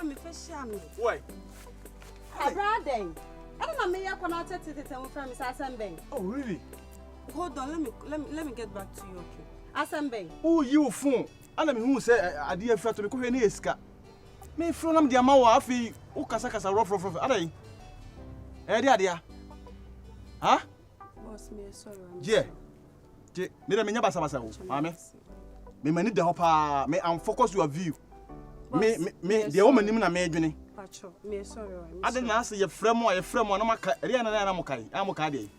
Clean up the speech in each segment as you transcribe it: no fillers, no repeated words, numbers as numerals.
na me feshia me. Why? Brother. I don't know me ya kona tete from Asembe. Oh, really? Hold on, let me get back to you, okay? Asembe. Oh, you phone. Ana me hu say ade afia to me ko hwe na esika. Me fro nam de ama wa afi wo kasa rough. Adai. Eh dia dia. Ha? Boss me sorry. Je. Me da me nya basa wo. Mame. Me mani de ho pa, me am focus your view. Me de wo manim na me adwene. Pacho, me sorry. Ade na ase ye frem na maka. Ria na mokai. Amoka de.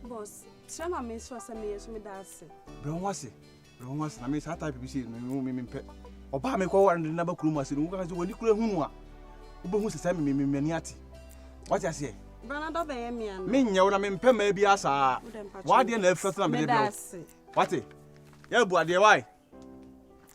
Boss, chama me so asa me so me da ase. Bro wase na me sa type bi se no me mpe. Oba me ko warande na ba kuru ase no ka se woni kura hunu a. Wo be hu se sa me mani ate. What you say? Brana do be ye me an. Me nya wo na me mpe ma bi asa. Wa de na afra na me de bro. What? Ya bu ade why?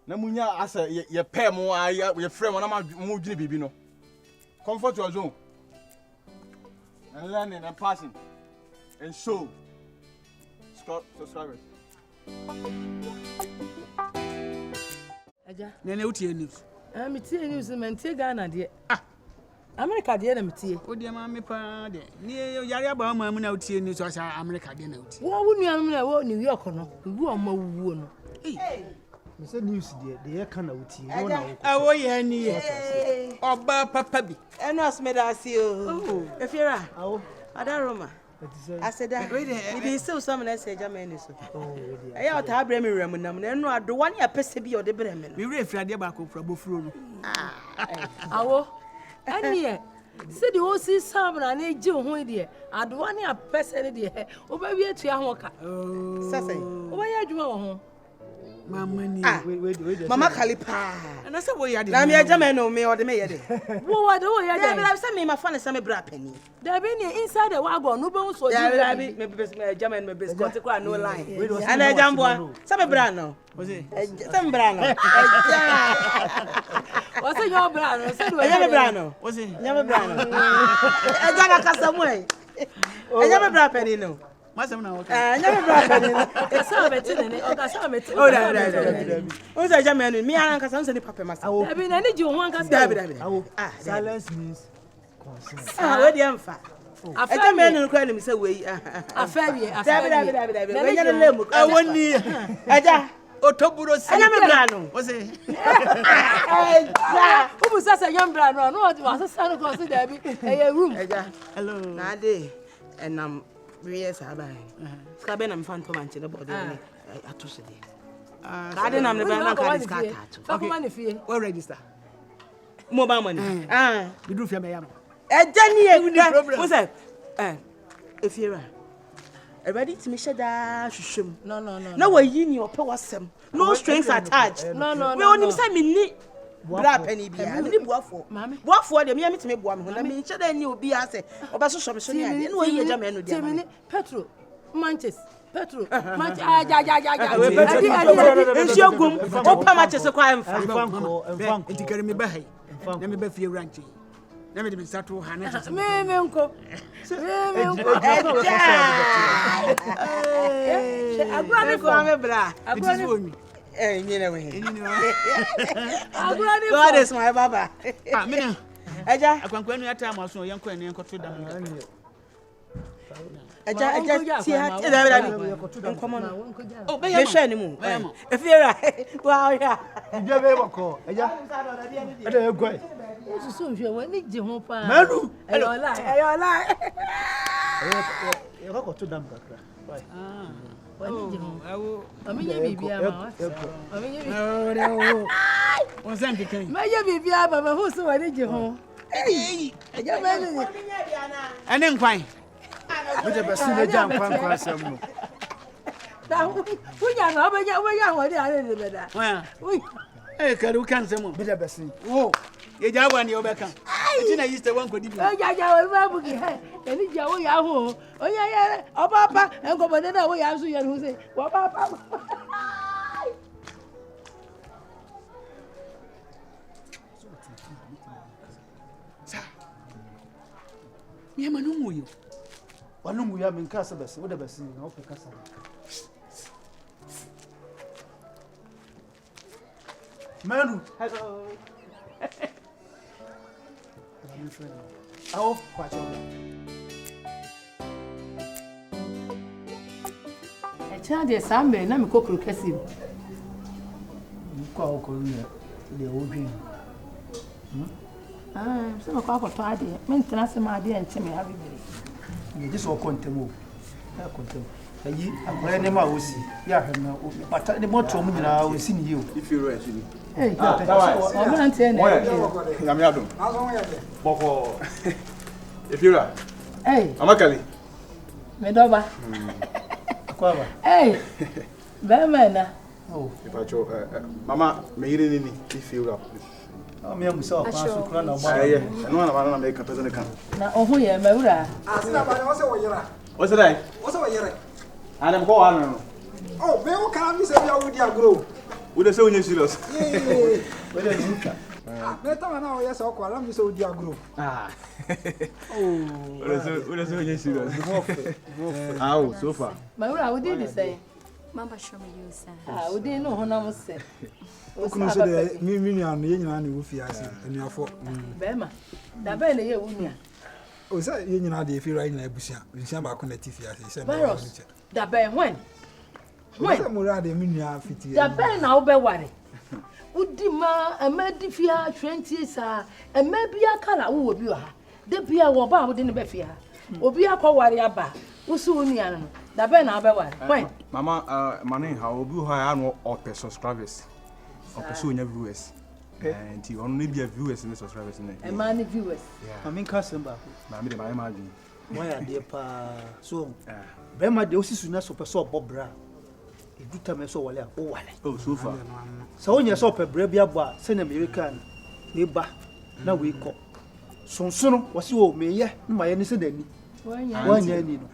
Na munya asa ye pe mo ye frame na ma mu dwene bibi no. Comfort your zone. And learning and passing. And show. Subscribers. Aja. Nene utie news. Me tie news man tie Ghana de. America de na me tie. O de ma me pa de. Ni yare aba ma mu na utie news asa America de na utie. Wo wu nua na wo New York no. Wu o ma wuo no. Me say news de kana utie. No na wo. Awo ye ni ye. Oba papa bi. Eno asmeda asi o. Efiera. Awo. Adaroma. Aseda. Ni bi se usam na se Germany so. Oh, eya ota abrem rem nam na eno ado wane apese bi o de brem no. Me re efiade ba ko fra bofuro no. Awo. Anie. Se de o si sabra na eje ho de. Ado wane apese ne de. O ba wi atua ho ka. Sase. O ba ya adwuma wo ho. Mama ni. Wait. Mama Kalipa. Na se wo ya de. Na me Germany no me o de me ye de. Wo wa de wo ya Ya de. be se me ma fa ne se me bra pani. Da be ni inside the wagon no be so Ya be me be Germany me be Scott kwa no line. Ana jambo. Se me bra no. O se. Se me bra no. Wo se yo bra no se do Ya me bra no. O se. Ya me bra no. E ga na kasa mo e. Ya me bra pani no. Masem na wo ka. Ya me bra pani no. ka sa beti ne o ka sa beti. Oh da. O se Germany mi ara kasa se ni papa masa. Da be na ni ji ho an ka sa. Da. Awo. Silence means consent. We dey amfa. E Germany no kwa ni me se we. Afewie. Da. We nya le mu. Awoni. Aja. Otoburo si. Anya me bra no. O se. Aja. Umu sasa yambra no no o sasa no ko se da bi e room. Aja. Hello. Na dey enam we saba. Ska be na me fantom anche no body ni. Atose dey. Ka dey na me be na ka diska tato. Okay. Come on fie. We register. Mobile money. We do fia me yam. Eja ni e problem. wo se efiera. Everybody to me shada hwehwem. No. Na wayi ni ope wasem. No strings attached. No. We onim say me ni bra pani bia. Me ni buafo. Buafo de me me teme bua me ho na me shada ni obi ase. Obaso so me so ni ade. Na wayi eja me no dia. Temini Petro Manches. Petro Manches ja. Esi ogum. Opa Manchester kwa emfa. Enfanko. Intikere me ba hai. Na me ba fie ranchi. Na me de sato ha na chese. Me nko. Agora ko me bra. It is woni. Nyina we. Agora God is my baba. Me na. Eja. Akwankwa nu ata amaso yenko ene yenko to dam. Eja ti ha da. Nkomo no. Oh, be Me hwe ni mu. Efiera. Wa ya. Ibia be bako. Eja. Ede egwe. so hwe wani je ho pa. Manu. Ayo la. E ko to dam kakra. Wani je ho. Awo. Aminye bibia ma. Aminye bibia. Oh. On san kikan. Ma ye bibia ba ma hu so wani je ho. Eja ma ni. Ane nkwan. We de besi na jam kwan asem no. Da wunya na obeja ho de are de beda. Wa. Wi. Kadu kan semo. We de besi. Wo. Ye jawa ni obeka. Eti na yiste wan kodi bi. Ja wo ba bugi he. Eni ja wo ya ho. Oya ya obapa enko de na wo ya so ya hu se. Wo papa. Sa. Ye manu muyo. Wanu mu ya min kasa besi. We de besi na ofe kasa. Manu. Hello. Awo, kwacho. Echa de sambe na me kokuru kesi. Kwa okoro ne de odwin. So me kwa kwato ade. Me ntena se ma ade ente me ha bibiri. Ye ji so kontemo. Ya kontemo. Ayi akore ne ma wosi. Ya hwe na bata ne moto mu nyina wosi ni yo. If you right, you. Hey, o ma ante na. Ngame adom. Boko. If you right. Hey, Amakali. me doba. Kwa ba. Hey. Be na. Oh, If I show mama me yiri ni if you right. o me amusa o kwa so kura na ba. Yeah. No na make a person can. Na ohu ye mawura. Asina ba no se wo yera. What's that? Wo se wo yera. Adam go on no. Oh, me wo kan mi se bia wo di agro. We dey say we serious. Eh. We dey nuka. Me ta na wo yesa o kwa mi se wo di agro. Ah. We dey say we serious. How so far? Mawura, we did the same. Mama show me you sir. We didn't know honam se. Okunu so de mi nua no ye nyina na wo fi ase anuafo. Bema. Da be na ye wunia. O sa ye nyina de fi right na ebusia. Ebusia ba ko na ti fi ase se na. Virus. Da be when? When? Se mo ra de mi nua fiti. Da be na wo be ware. Udi ma amadi fia 20 sa amabi akala wo obi ha. De bia wo ba wo de ne be fia. Obi akọ aba. Usu unia no. Da be na wo be ware. When? Mama money how obi ho ya no ope subscribers. Ope so nya viewers. And you only be viewers and subscribers in there. Man viewers. I mean Kasemba. Na me de my imagine. Why are they pa so? Bema de osisu na so person obobra. Eduta me so wale o wale. Oh so far. So onya so pe bra bia bo a se na American we ba na we ko. Sonsono wasi o meye na maye ni se dani. Wanya ni no.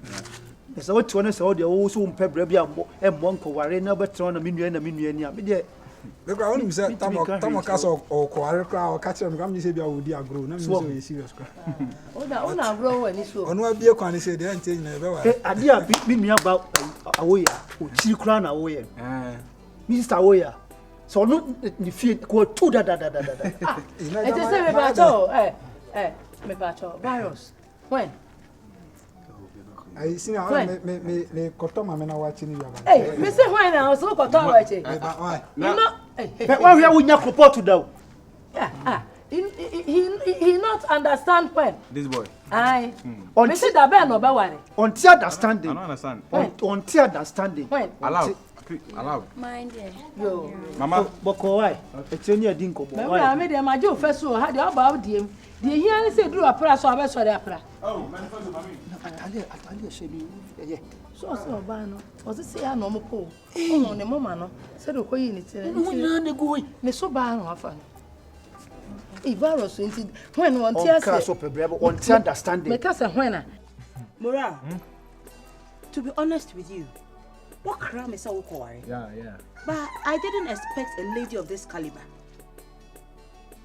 Esa wo tiwo na se wo de wo so mpe bra bia mbo e mbo nko ware na betre na minua ni a me de Because when you say tamo kaso o ko are kra o catch am kam ni say bia wo di agro na me say we serious kra. Ona agro wa ni so. Ono abie kwa ni say de ante nyina be wa. Ade a bi nua ba awoya o chiri kra na awoya. Mr. Awoya. So no ni fie ko tu da. It is say me ba cho me ba cho virus. When? I see now me koto ma me na wa chi ni ya ba. Hey, me say when na so koto wa chi. No. Why we are nya report to them? Yeah. He not understand when. This boy. Aye. Me say da be no be ware. Until understanding. I don't understand. Until understanding. When? Allow. Mind there. Yo. Mama. Boko why? Eteni adin ko bo. Why? Me dey ma je ofeso ha dey oba diem. Dey hia ni say duru apra so abe so dey apra. Oh, manifesto mami. Atali shebi. Yeah. So oba no. O se ya no mo ko. O ne mo ma no. Se do koyi ni tire. Wunya ne go. Ne so ba no afa no. E virus nti when won tia say. So pebrebo until understanding. Me ka say when na. Mora. To be honest with you, what crime is so worry? Yeah. But I didn't expect a lady of this caliber.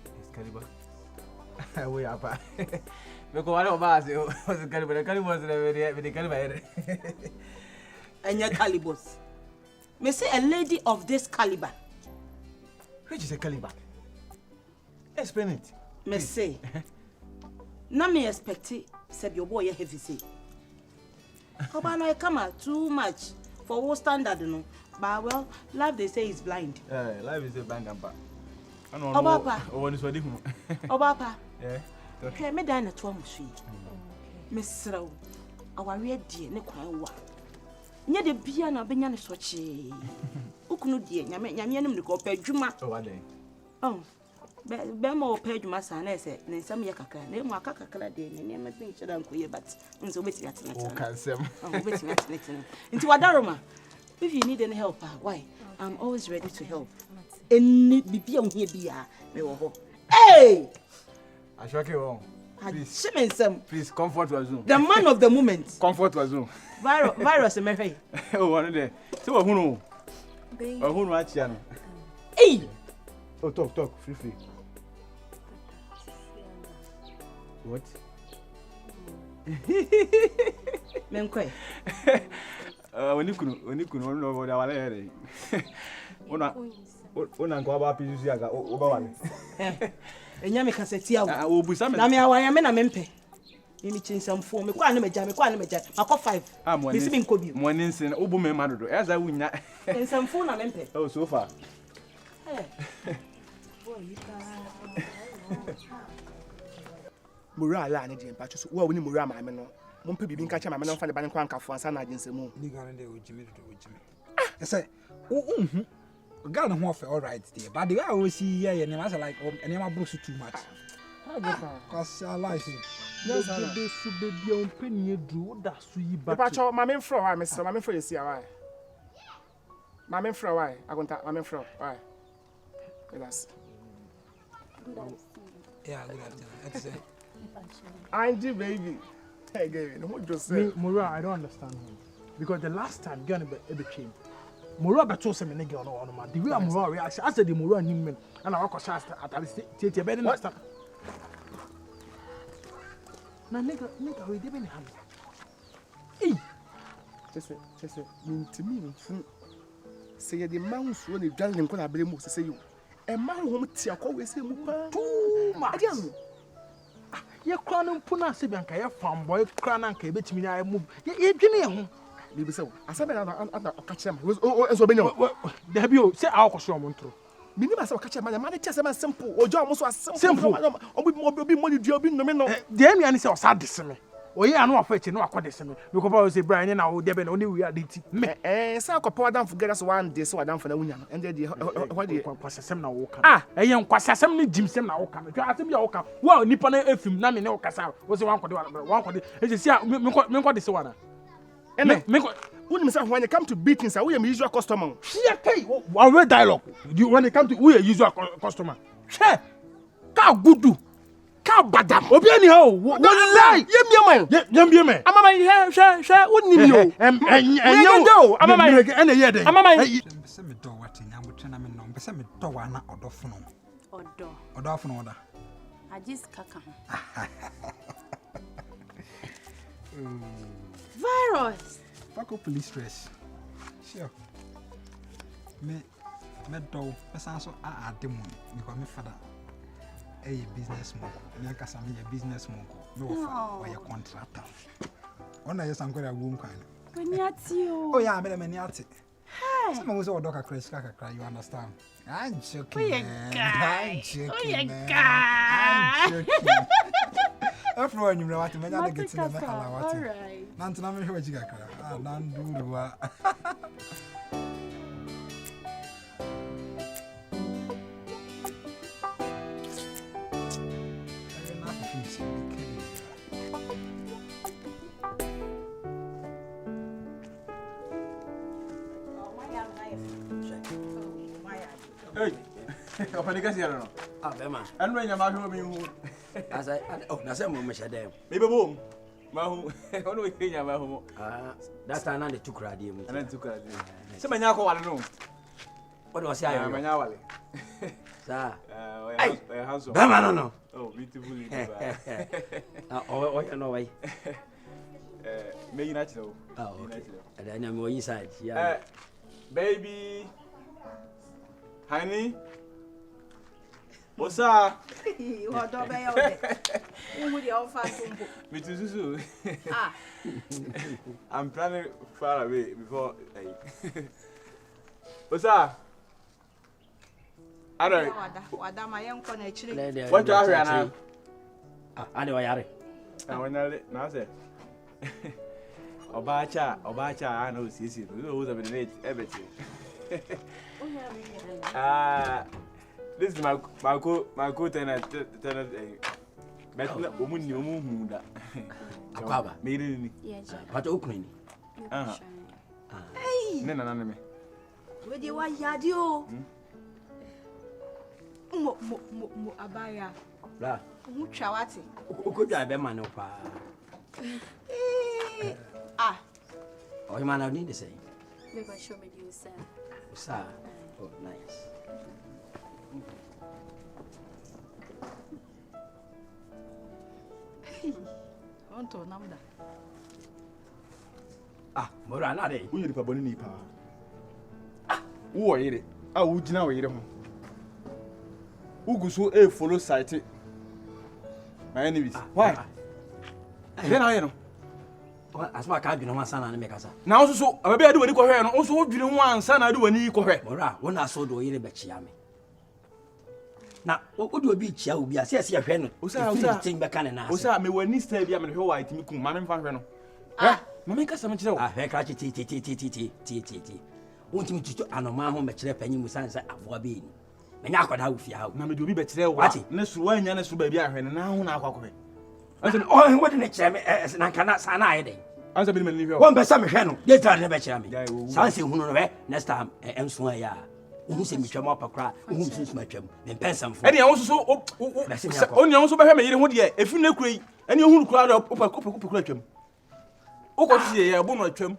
This caliber? We are pa. Me ko wala ba say o caliber. The caliber was the caliber. And your calibers. Me say a lady of this caliber. Which is a caliber? Explain it. Me say. Na me expect said your boy heavy say. Oba no come out too much for what standard no. But well, life they say is blind. Life is a blind ampa. Obapa. Oh, ni so di hu. Obapa. Yeah. Okay, me dan na to amusu. Me sraw. Aware die ne kwan wa. Nya de bia na benya ne soche. Ukunu die nyame nim ne ko pa adwuma. Oh, what then? Oh. Be mo pa adwuma sa na ese ne nsam ye kakra. Na mu aka kakra de ne ma bi nchira nko ye but nso beti atene. Oh, cansem. Oh, beti atene. Nti wadaroma. If you need any help, why? I'm always ready to help. Any bibia unhia bia me wo ho. Hey! Ashwake won. Please comfort was Zoom. The man of the moment. Comfort was Zoom. Virus me fe. Oh, one there. So who know? Who know achi ano? Hey! Oh, talk, free. What? Menkwe. Onikunu, ono wala here. Ona. Una nko aba pisu aga oba wale. Enya me kaseti awo. Obusa me. Na me awaya me na mempe. Imi chinsamfo me kwa na meja Mako 5. Me si me nkobi. Mo ni nsin obu me ma dodo. Eza wunya. Chinsamfo na mempe. Oh so far. Mura ala ne de mpacho so wo woni mura ma me no. Mo mpe bibi nka cha ma me no fa ne ba ne kwa nkafo ansa na ajinsemu. Ni gane de ojimi do ojimi. I say, Ghana ho for all right there. But the way I see here, you know, like, and I'm too much. Cause I like it. Yes, they should be on penny do that sweet but Pacho, my men fro, I miss my men for you see why. My men fro, why? I want that, my men fro, why? Yes. Yeah, good afternoon. Angie, baby. Hey, Gavin, what you say? Mura, I don't understand him. Because the last time Ghana ever came, Mura beto se me nigga on man. The way Mura reaction, I said the Mura him men, and I was shast at the better last time. Na nigga, we didn't have. Hey, just mean to me, say the mouse when you done him, could be most say you. A man whom Tia always say, too much. Ye crown puna se bianca, ye farm boy, crown and cabin me, I move. Ye Guinea. Maybe so. I said, I catch him. Oh, and so many. There you say, I'll show Montro. Minimum catch him, and just a simple, or John was simple. Or with more money, you'll be no man. The enemy is so sad to me. Oh, yeah, I know what you know, what this me. Because I say, Brian, and I would have been only we are the me. Eh, so I could pour down for get us one day, so I done for the woman. And then what do you Quassam now? Ah, a young Quassam Jim Sam now come. You ask me, okay. Well, Nippon, if you none in Ocasa was the one for the one for the. It's a me this one. And when you come to beatings, we are usual customer. Yeah, pay one dialogue. You when you come to we are usual customer. Che, ka gudu, ka badam. Obi anyhow, what lie? Yem me. Amama she wouldn't you. And amama and ye dey. Amama say me do what in am tena me no. Say me do wa na odofo no. Odofo no da. I just kaka. Virus. Fuck up police stress. Sure. Me do person so demon because me father a businessman. Me akasa me a businessman. Me offer or a contractor. Ona yes am kwere agum kan. When you at you. Oh yeah, me ni ate. Hey. Some was doka crash kaka you understand. I'm joking. I'm joking. I'm joking. Everyone you know what me na get na me hala what. Alright. Nantana me hwe jigakra. Ah nanduruwa. Hey, open the gas here no. Ah, Bema. And when you ma show me who. As I na say mo me shade. Me be boom. Ma hu. Ono we nya ma hu. Ah, that time na the two krade mu. Na two krade. Se manya ko wale no. What was I? Manya wale. Sa. Handsome. Bema no. Oh, beautiful. Ah, oh, you know why? Me you natural. Ah, okay. And then I'm inside. Yeah. Baby. Honey. What's up? What do I have? Who would you offer? Me too. Ah. I'm planning far away before. What's up? I don't know. My young corner actually. What do I hear now? Ah, I know I want to now say. Obacha, I know Sisi. Who's a minute everything. This is my co-tenant. But woman, you move that. Akaba. Made it. Yes. What opening? Hey. No. Where do you want yadio? Mo abaya. Blah. Muchawati. Could you have a man of Ah. Oh, you man, I need to say. Never show me you, sir. Sir. Oh, nice. On to Namda. Ah, Mora, not Who you the Paboni? Ah, who are you? a wugina wo yire ho ugu so e follow site my enemies why then I know asma ka dwene ho ansana na mekasa na wo so ababe ade wani kohwe no wo so dwene ho ansana ade wani kohwe mora wona so do yire bechia me na odi obi chia obi ase ase hwe no osa tin beka ne na ase osa me wani style bia me hwe wa itimi kum ma me mfa hwe no eh ma me kasa me kire wo hwe kra chi ti wonti mitutu anoma ho me kire panyi musansa aboa be ni menya akoda wo fia wo na me do obi be kire wo ne suru anya ne suru ba bia hwe ne na ho na akwakobe anse oh what ne kire me na kana sana ayede anse bi me ni hwe won be sa me hwe no dey try ne be kire me sanse hunu no be next time enso ya ohu se mitwam apakra ohu se matwam me pensam fo ene ya wo so oni ya wo so be hwe me yire ho de efi na kura yi ene ohunu kura de opakura twam ukọ sie ya bo no atwam